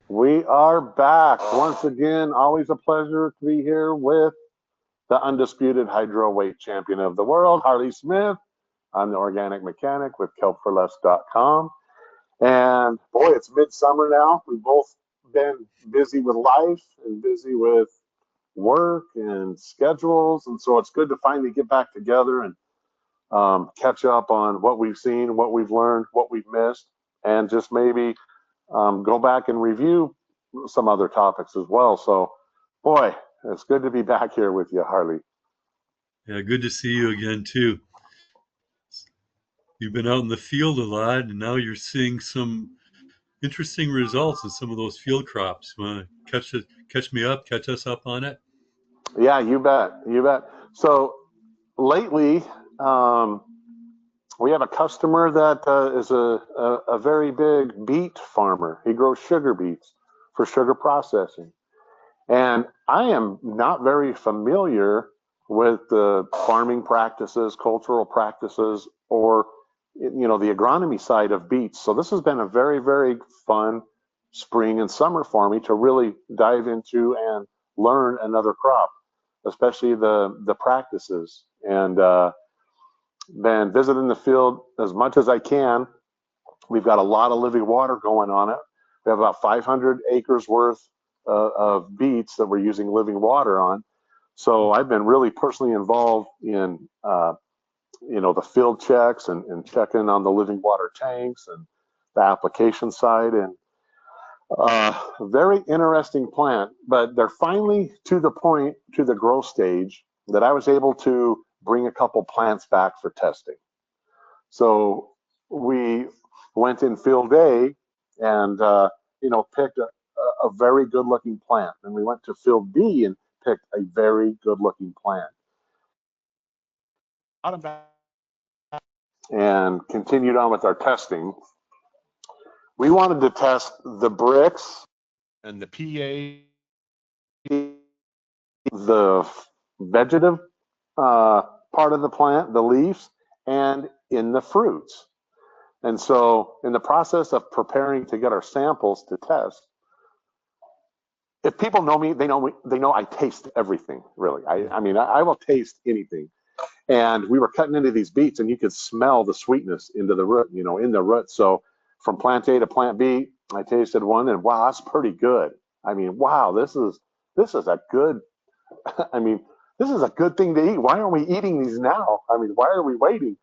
We are back once again. Always a pleasure to be here with the undisputed hydro weight champion of the world, Harley Smith. I'm the organic mechanic with Kelp4less.com. And boy, it's midsummer now. We've both been busy with life and busy with work and schedules. And so it's good to finally get back together and catch up on what we've seen, what we've learned, what we've missed, and just maybe go back and review some other topics as well. So, boy, it's good to be back here with you, Harley. Yeah, good to see you again too. You've been out in the field a lot, and now you're seeing some interesting results in some of those field crops. Want to catch me up, catch us up on it? Yeah, you bet. You bet. So, lately, um, we have a customer that is a very big beet farmer. He grows sugar beets for sugar processing. And I am not very familiar with the farming practices, cultural practices, or the agronomy side of beets. So this has been a very, very fun spring and summer for me to really dive into and learn another crop, especially the practices. And been visiting the field as much as I can. We've got a lot of living water going on it. We have about 500 acres worth of beets that we're using living water on. So I've been really personally involved in, the field checks and checking on the living water tanks and the application side. And very interesting plant, but they're finally to the point, to the growth stage that I was able to bring a couple plants back for testing. So we went in field A and, picked a very good looking plant. And we went to field B and picked a very good looking plant. And continued on with our testing. We wanted to test the bricks and the PA, the vegetative part of the plant, the leaves, and in the fruits. And so, in the process of preparing to get our samples to test, if people know me, they know I taste everything. Really, I will taste anything. And we were cutting into these beets, and you could smell the sweetness into the root, in the root. So, from plant A to plant B, I tasted one, and wow, that's pretty good. Wow, this is a good. I mean, this is a good thing to eat. Why aren't we eating these now? Why are we waiting?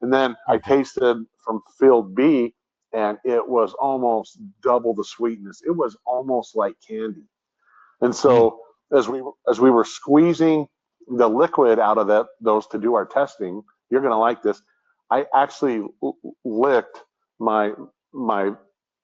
And then I tasted from field B, and it was almost double the sweetness. It was almost like candy. And Mm. so as we were squeezing the liquid out of those to do our testing, you're going to like this. I actually licked my my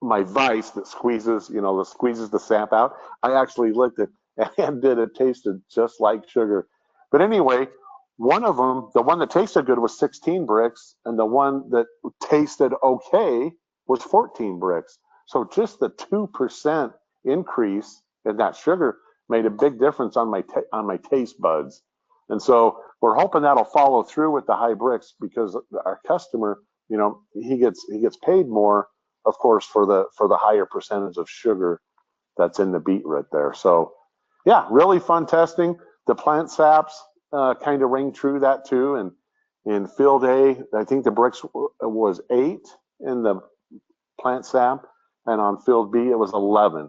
my vice that squeezes the sap out. I actually licked it and did it tasted just like sugar. But anyway, one of them, the one that tasted good was 16 bricks, and the one that tasted okay was 14 bricks. So just the 2% increase in that sugar made a big difference on my taste buds. And so we're hoping that'll follow through with the high bricks because our customer, he gets paid more, of course, for the higher percentage of sugar that's in the beetroot there. So yeah, really fun testing. The plant saps kind of ring true that too. And in field A, I think the bricks was 8 in the plant sap, and on field B it was 11.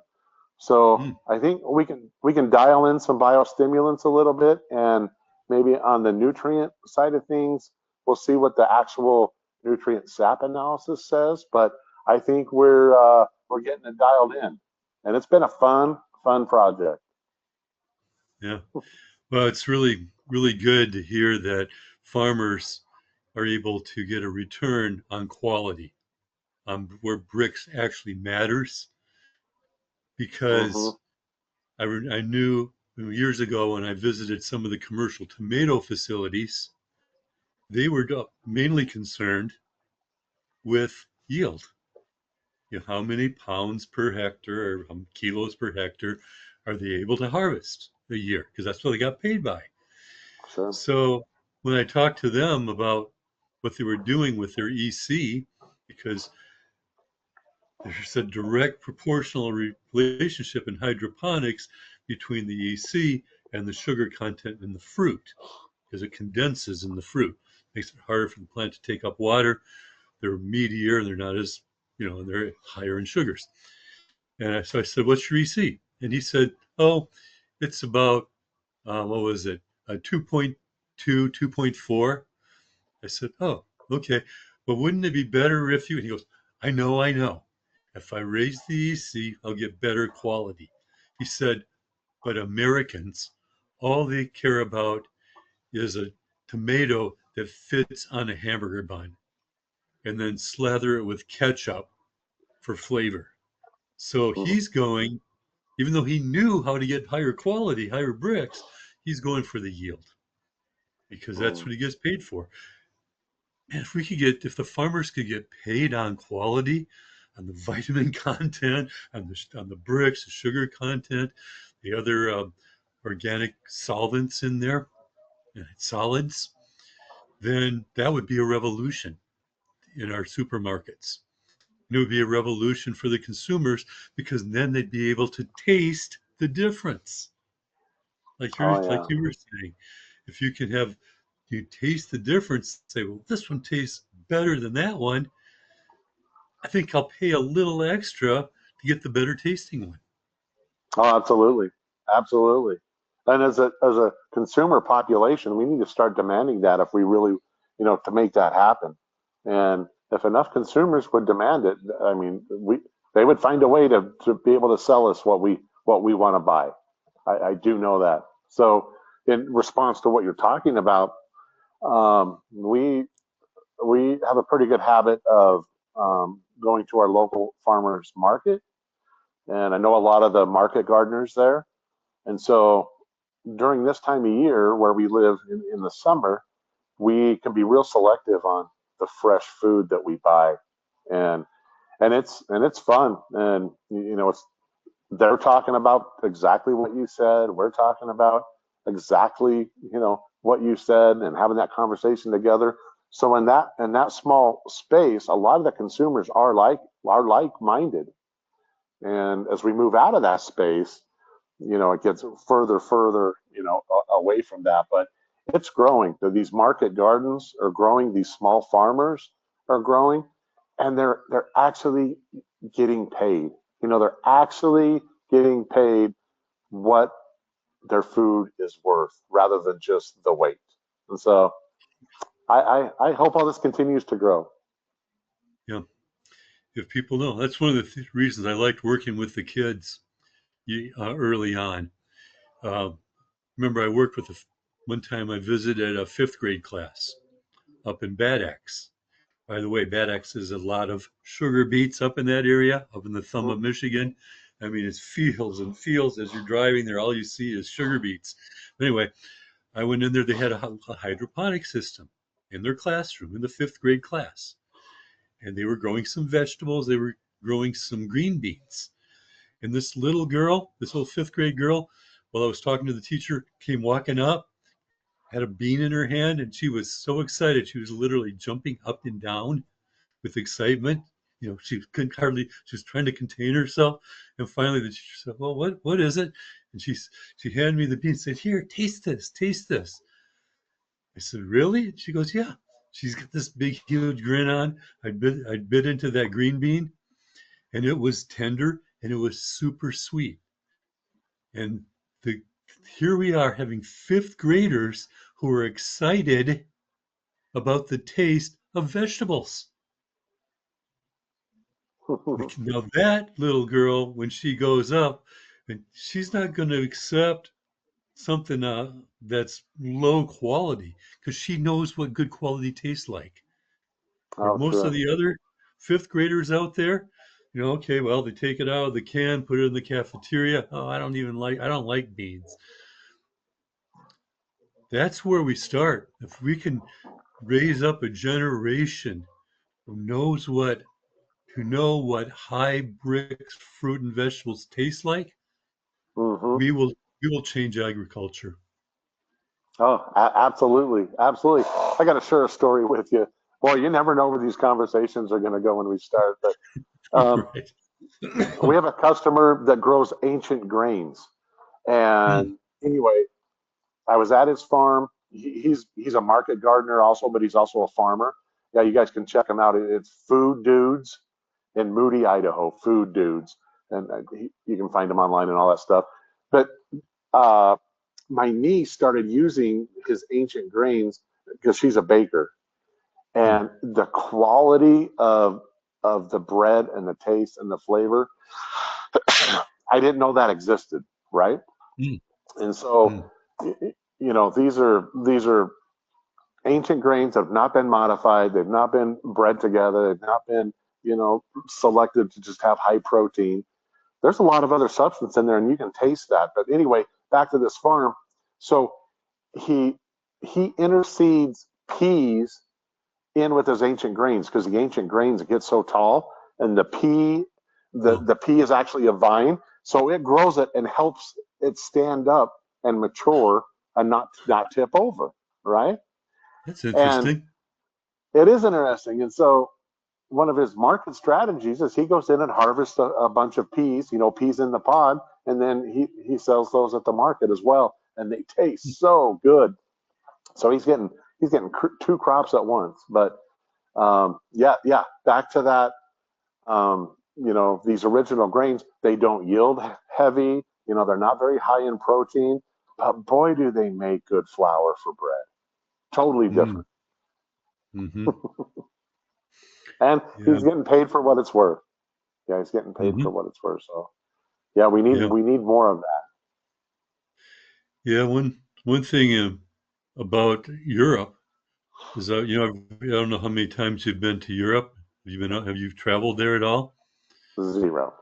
So Mm. I think we can dial in some biostimulants a little bit, and maybe on the nutrient side of things, we'll see what the actual nutrient sap analysis says. But I think we're getting it dialed in, and it's been a fun project. Yeah. Well, it's really, really good to hear that farmers are able to get a return on quality, where bricks actually matters. Hmm. Because I knew years ago when I visited some of the commercial tomato facilities, they were mainly concerned with yield. How many pounds per hectare or kilos per hectare are they able to harvest a year? Because that's what they got paid by. Sure. So when I talked to them about what they were doing with their EC, because there's a direct proportional relationship in hydroponics between the EC and the sugar content in the fruit because it condenses in the fruit. Makes it harder for the plant to take up water. They're meatier and they're not as, they're higher in sugars. And so I said, what's your EC? And he said, oh, it's about, what was it? 2.2, 2.4. I said, oh, okay. But wouldn't it be better if you, and he goes, I know, I know. If I raise the EC, I'll get better quality. He said, but Americans, all they care about is a tomato that fits on a hamburger bun and then slather it with ketchup for flavor. So Mhm. he's going, even though he knew how to get higher quality, higher bricks, he's going for the yield because that's Mhm. what he gets paid for. And if the farmers could get paid on quality, on the vitamin content, on the bricks, the sugar content, the other organic solvents in there, solids, then that would be a revolution in our supermarkets. And it would be a revolution for the consumers because then they'd be able to taste the difference. Oh yeah. Like you were saying, if you can have you taste the difference, say, well, this one tastes better than that one. I think I'll pay a little extra to get the better tasting one. Oh, absolutely, absolutely. And as a consumer population, we need to start demanding that if we really, to make that happen. And if enough consumers would demand it, I mean, they would find a way to be able to sell us what we want to buy. I do know that. So, in response to what you're talking about, we have a pretty good habit of going to our local farmers market, and I know a lot of the market gardeners there. And so during this time of year where we live in the summer, we can be real selective on the fresh food that we buy. And it's fun. And it's they're talking about exactly what you said. We're talking about exactly, what you said and having that conversation together. So in that small space, a lot of the consumers are like minded. And as we move out of that space, it gets further, away from that. But it's growing. These market gardens are growing. These small farmers are growing, and they're actually getting paid. They're actually getting paid what their food is worth, rather than just the weight. And so I hope all this continues to grow. Yeah, if people know, that's one of the reasons I liked working with the kids early on. Uh, Remember, I worked with one time I visited a fifth grade class up in Bad Axe. By the way, Bad Axe is a lot of sugar beets up in that area, up in the thumb of Michigan. I mean, it's fields and fields as you're driving there. All you see is sugar beets. But anyway, I went in there. They had a hydroponic system in their classroom in the fifth grade class, and they were growing some vegetables. They were growing some green beans. And this little girl, this little fifth grade girl, while I was talking to the teacher, came walking up, had a bean in her hand, and she was so excited. She was literally jumping up and down with excitement. She couldn't hardly, she was trying to contain herself. And finally the teacher said, well, what is it? And she handed me the bean and said, here, taste this, taste this. I said, really? And she goes, yeah. She's got this big, huge grin on. I bit into that green bean, and it was tender and it was super sweet. And the here we are having fifth graders who are excited about the taste of vegetables. Now that little girl, when she grows up, and she's not going to accept something that's low quality because she knows what good quality tastes like. Where Oh, most of sure. the other fifth graders out there, okay, well, they take it out of the can, put it in the cafeteria. Oh, I don't like beans. That's where we start. If we can raise up a generation who knows what high bricks fruit and vegetables taste like, Hmm. we will change agriculture. Oh, absolutely, absolutely. I got to share a story with you. Boy, you never know where these conversations are going to go when we start. But Um, Right. we have a customer that grows ancient grains. Hmm. And anyway, I was at his farm. He's a market gardener also, but he's also a farmer. Yeah, you guys can check him out. It's Food Dudes in Moody, Idaho. Food Dudes, and you can find him online and all that stuff. But uh, my niece started using his ancient grains because she's a baker, Hmm. and the quality of the bread and the taste and the flavor, I didn't know that existed, right? Hmm. And Hmm. so, these are ancient grains that have not been modified. They've not been bred together. They've not been, selected to just have high protein. There's a lot of other substance in there, and you can taste that. But anyway, back to this farm. So he he interseeds peas in with his ancient grains because the ancient grains get so tall, and Oh, the pea is actually a vine, so it grows it and helps it stand up and mature and not tip over, right? that's And interesting. it is interesting. And so one of his market strategies is he goes in and harvests a bunch of peas, peas in the pod, and then he sells those at the market as well, and they taste so good. So he's getting two crops at once. But yeah, yeah. Back to that. These original grains, they don't yield heavy. They're not very high in protein, but boy, do they make good flour for bread. Totally Hmm. different. Hmm. And Yeah. he's getting paid for what it's worth. Yeah, he's getting paid for Hmm. what it's worth. So yeah, we need Yeah. we need more of that. Yeah. One thing about Europe is that I don't know how many times you've been to Europe. Have you traveled there at all? Zero,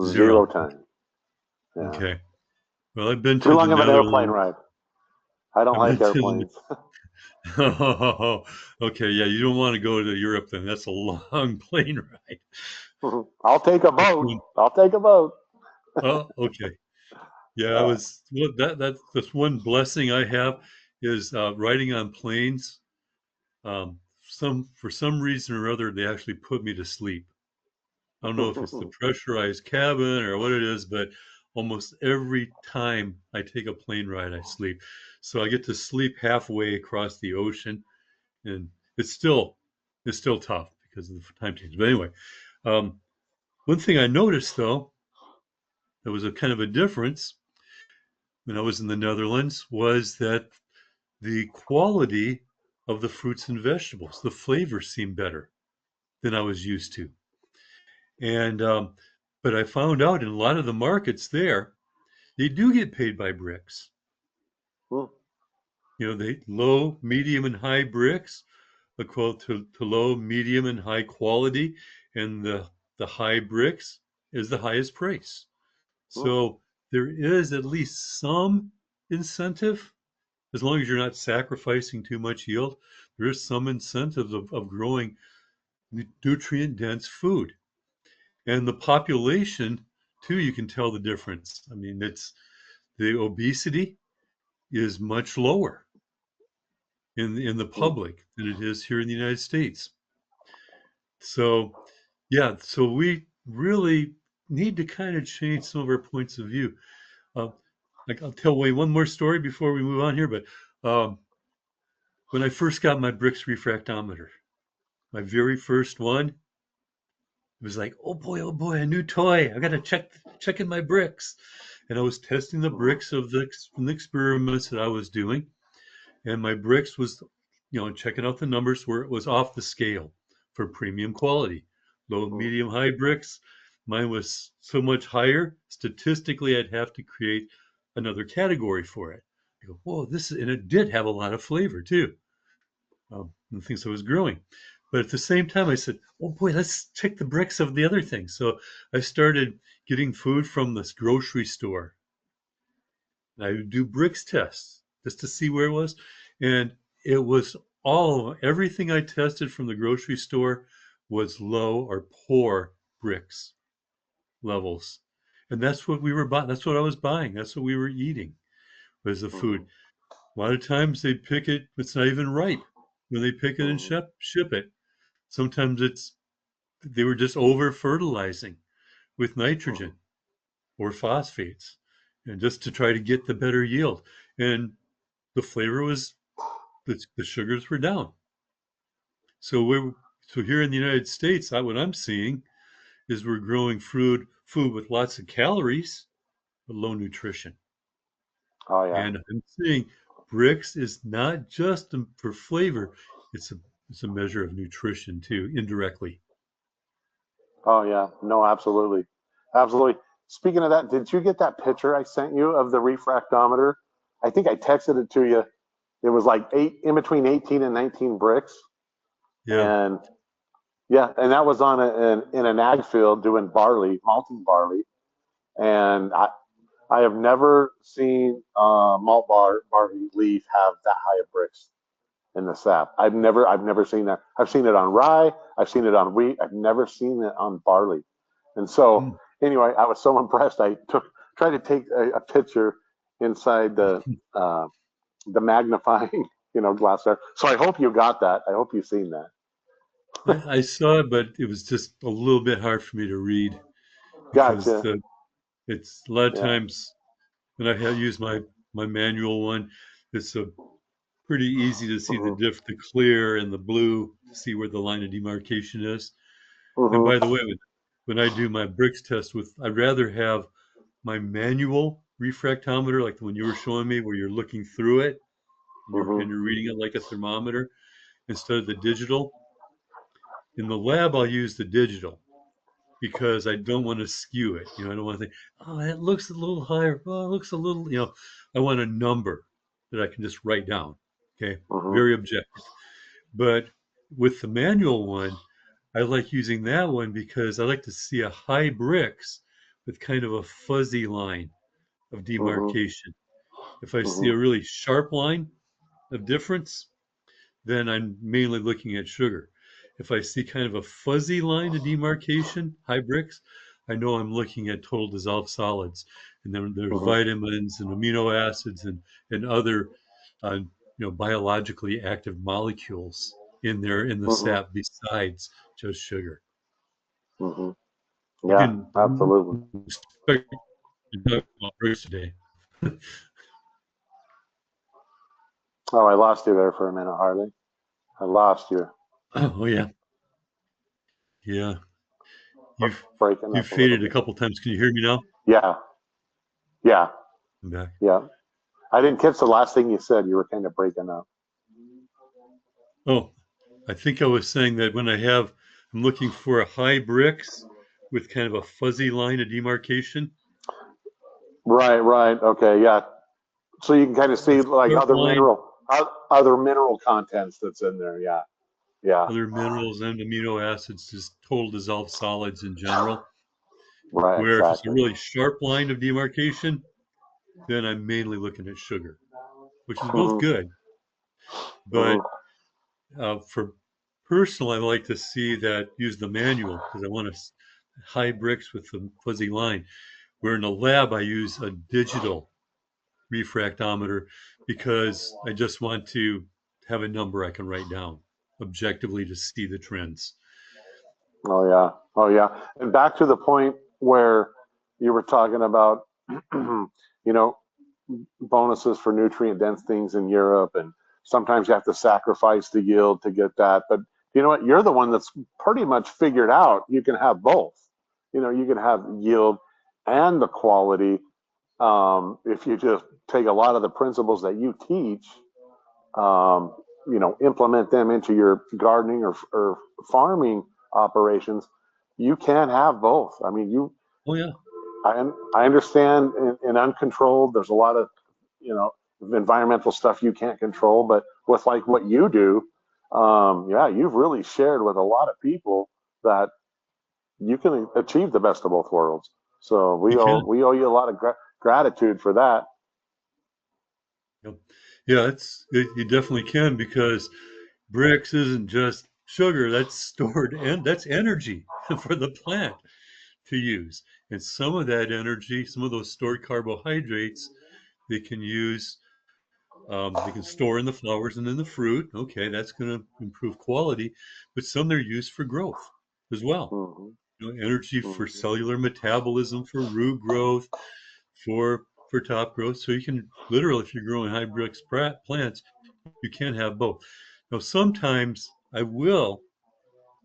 zero Zero. time. Yeah, Okay. Well, I've been too to the long of an airplane Netherlands. ride. I don't I've been like to the. airplanes. Oh, okay. Yeah, you don't want to go to Europe then. That's a long plane ride. I'll take a That's boat. one. I'll take a boat. Oh, okay. Yeah, I Yeah. was. Well, that's one blessing I have is riding on planes. Some for some reason or other, they actually put me to sleep. I don't know if it's the pressurized cabin or what it is, but almost every time I take a plane ride, I sleep. So I get to sleep halfway across the ocean, and it's still it's still tough because of the time change. But anyway, um, one thing I noticed though, there was a kind of a difference when I was in the Netherlands was that the quality of the fruits and vegetables, the flavor seemed better than I was used to. And but I found out in a lot of the markets there, they do get paid by bricks. They low, medium, and high bricks equal to low, medium, and high quality, and the high bricks is the highest price. So there is at least some incentive, as long as you're not sacrificing too much yield. There is some incentive of growing nutrient dense food, and the population too. You can tell the difference. I mean, it's the obesity is much lower in the public than it is here in the United States. So, yeah, so we really need to kind of change some of our points of view. Uh, I'll tell Wayne one more story before we move on here. But when I first got my Brix refractometer, my very first one, it was like, oh boy, a new toy. I got to check in my bricks. And I was testing the bricks from the experiments that I was doing, and my bricks was, checking out the numbers where it was off the scale for premium quality. Low, medium, high bricks. Mine was so much higher. Statistically, I'd have to create another category for it. I go, whoa, and it did have a lot of flavor too. And things I was growing. But at the same time, I said, oh boy, let's check the bricks of the other things. So I started getting food from this grocery store. I would do bricks tests just to see where it was. And it was everything I tested from the grocery store was low or poor bricks levels. And that's what we were buying. That's what I was buying. That's what we were eating was the food. A lot of times they pick it, it's not even ripe when they pick it and ship it. Sometimes it's they were just over fertilizing with nitrogen or phosphates, and just to try to get the better yield. And the flavor was the sugars were down. So here in the United States, what I'm seeing is we're growing food with lots of calories but low nutrition. Oh yeah. And I'm seeing bricks is not just for flavor; it's a measure of nutrition too, indirectly. Oh yeah. No, absolutely. Absolutely. Speaking of that, did you get that picture I sent you of the refractometer? I think I texted it to you. It was like in between 18 and 19 bricks. Yeah, And yeah, and that was on in an ag field doing barley, malting barley. And I have never seen barley leaf have that high of bricks in the sap. I've never seen that. I've seen it on rye. I've seen it on wheat. I've never seen it on barley. And so mm. anyway, I was so impressed. Tried to take a picture inside uh, the magnifying glass there. So I hope you got that. I hope you've seen that. I saw it, but it was just a little bit hard for me to read because Gotcha. it's a lot of Yeah. times when I have used my manual one, it's a pretty easy to see Hmm. the clear and the blue to see where the line of demarcation is. And by the Hmm. way, when I do my bricks test I'd rather have my manual refractometer, like the one you were showing me, where you're looking through it and Hmm. you're reading it like a thermometer instead of the digital. In the lab, I'll use the digital because I don't want to skew it. I don't want to think, oh, it looks a little higher. Oh, it looks a little, I want a number that I can just write down. Okay. Hmm. Very objective. But with the manual one, I like using that one because I like to see a high bricks with kind of a fuzzy line of Hmm. demarcation. If I see Hmm. a really sharp line of difference, then I'm mainly looking at sugar. If I see kind of a fuzzy line of demarcation, high bricks, I know I'm looking at total dissolved solids. And then there's Hmm. vitamins and amino acids and other biologically active molecules in there in the Hmm. sap besides just sugar. Hmm. You Yeah, can absolutely. expect to talk about bricks today. Oh, I lost you there for a minute, Harley. I lost you. Oh yeah, yeah. You've Breaking you've up a little faded a bit. couple times. Can you hear me now? Yeah, yeah, I'm back. yeah. I didn't catch the last thing you said. You were kind of breaking up. Oh, I think I was saying that I'm looking for a high bricks with kind of a fuzzy line of demarcation, Right, right. Okay, yeah. So you can kind of a see like sharp line, other mineral contents that's in there. Yeah, yeah. other minerals and amino acids, just total dissolved solids in general. Right, Where if it's a exactly. really sharp line of demarcation, then I'm mainly looking at sugar, which is both Hmm. good. Hmm. But for personal, I like to see that use the manual because I want to high bricks with the fuzzy line. Where in the lab, I use a digital refractometer because I just want to have a number I can write down objectively to see the trends. Oh yeah, oh yeah. And back to the point where you were talking about, you know, bonuses for nutrient dense things in Europe, and sometimes you have to sacrifice the yield to get that. But you know what? You're the one that's pretty much figured out you can have both. You can have yield and the quality if you just take a lot of the principles that you teach, implement them into your gardening or farming operations. You can have both. I mean, Oh yeah, I understand in uncontrolled, there's a lot of, you know, environmental stuff you can't control, but with like what you do, yeah, you've really shared with a lot of people that you can achieve the best of both worlds. So you can. we owe you a lot of gratitude for that. Yep. Yeah, you definitely can because bricks isn't just sugar. That's stored and that's energy for the plant to use. And some of that energy, some of those stored carbohydrates, they can use. They can store in the flowers and in the fruit. Okay, that's going to improve quality, but some they're used for growth. as well. Mm-hmm. Energy for Mm-hmm. cellular metabolism, for root growth, for top growth. So you can literally, if you're growing hybrid plants, you can have both. Now, sometimes I will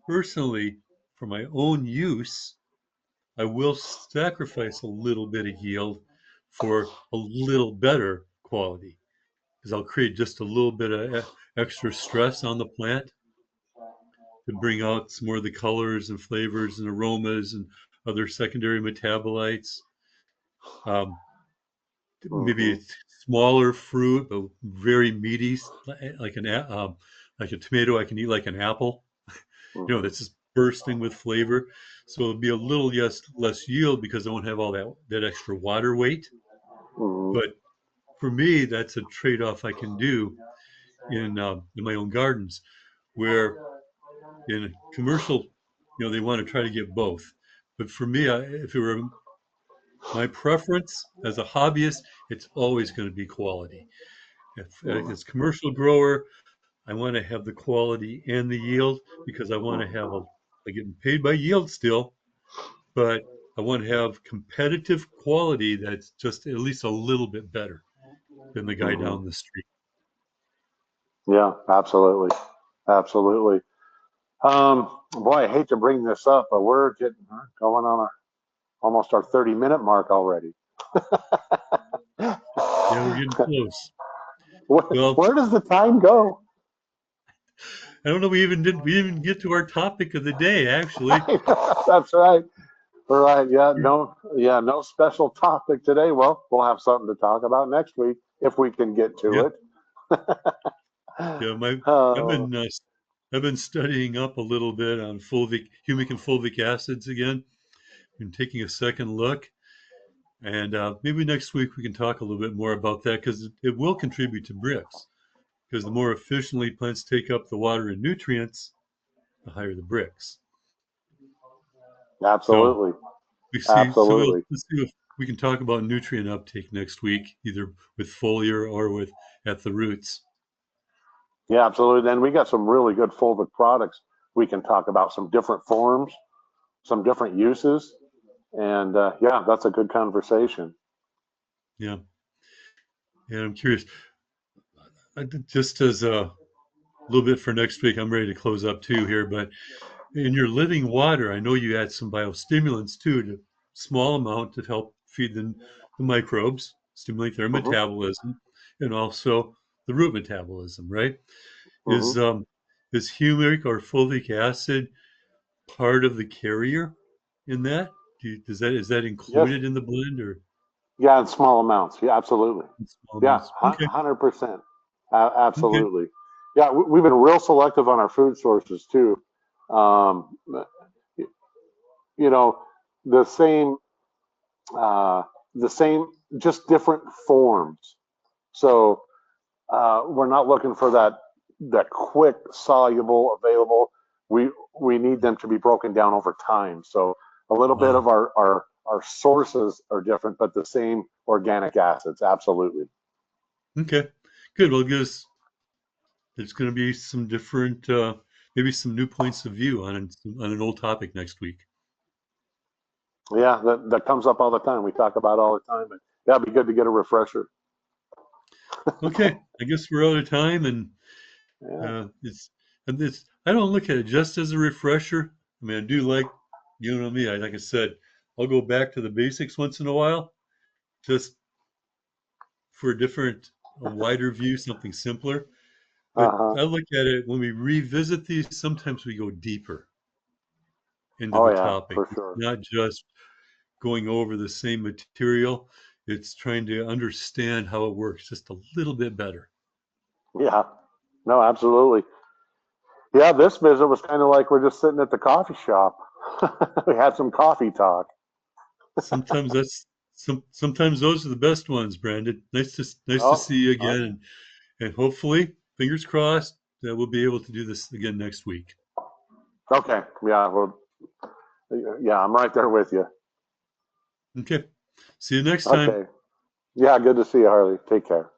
personally, for my own use, I will sacrifice a little bit of yield for a little better quality because I'll create just a little bit of extra stress on the plant to bring out some more of the colors and flavors and aromas and other secondary metabolites. Um, Maybe Mm-hmm. it's smaller fruit, but very meaty, like like a tomato I can eat like an apple. Mm-hmm. That's just bursting with flavor. So it'll be a little less yield because I won't have all that extra water weight. Mm-hmm. But for me, that's a trade-off I can do in my own gardens, where in commercial, they want to try to get both. But for me, if it were my preference as a hobbyist, it's always going to be quality. If as a commercial grower, I want to have the quality and the yield because I want to have I get paid by yield still, but I want to have competitive quality that's just at least a little bit better than the guy Mm-hmm. down the street. Yeah, absolutely. Absolutely. Boy, I hate to bring this up, but we're going on almost our 30-minute mark already. Yeah, we're getting close. where, Well, where does the time go? I don't know. We didn't even get to our topic of the day, actually. That's right. Right. Yeah. No. Yeah. No special topic today. Well, we'll have something to talk about next week if we can get to Yeah, it. yeah. I've Oh. been uh, I've been studying up a little bit on humic and fulvic acids again. Been taking a second look, and maybe next week we can talk a little bit more about that because it will contribute to bricks. Because the more efficiently plants take up the water and nutrients, the higher the bricks. So Absolutely. we'll Absolutely. let's see if we can talk about nutrient uptake next week, either with foliar or with at the roots. Yeah. Absolutely. Then we got some really good fulvic products. We can talk about some different forms, some different uses, and yeah, that's a good conversation. Yeah, and I'm curious. Just as a little bit for next week, I'm ready to close up too here. But in your living water, I know you add some biostimulants too, to small amount to help feed the microbes, stimulate their Hmm. metabolism, and also the root metabolism. Right? Hmm. Is um is humic or fulvic acid part of the carrier in that? Is that Yes. included in the blend or Yeah, in small amounts. Yeah, absolutely. in small Yeah, amounts? Okay, 100%. okay. Absolutely. Yeah, we've been real selective on our food sources too. Um, you know, the same, uh, the same, just different forms. So we're not looking for that quick, soluble, available. We we need them to be broken down over time. So a little bit of Wow. our sources are different, but the same organic acids. Absolutely. Okay. Good. Well, because there's going to be some different, maybe some new points of view on an old topic next week. Yeah, that comes up all the time. We talk about it all the time, but yeah, it'd be good to get a refresher. Okay. I guess we're out of time, and Yeah. uh, it's it's. I don't look at it just as a refresher. I mean, I do like, me. Like I said, I'll go back to the basics once in a while, just for a wider view, something simpler. But Uh-huh. I look at it when we revisit these, sometimes we go deeper into Oh the yeah, topic. for It's sure. not just going over the same material, it's trying to understand how it works just a little bit better. Yeah. No, absolutely. Yeah, this visit was kind of like we're just sitting at the coffee shop. We had some coffee talk. Sometimes sometimes those are the best ones, Brandon. Nice to see Oh, you oh, again, and hopefully, fingers crossed, that we'll be able to do this again next week. okay. Yeah, well, yeah, I'm right there with you. Okay. See you next time. Okay. Yeah, good to see you, Harley. Take care.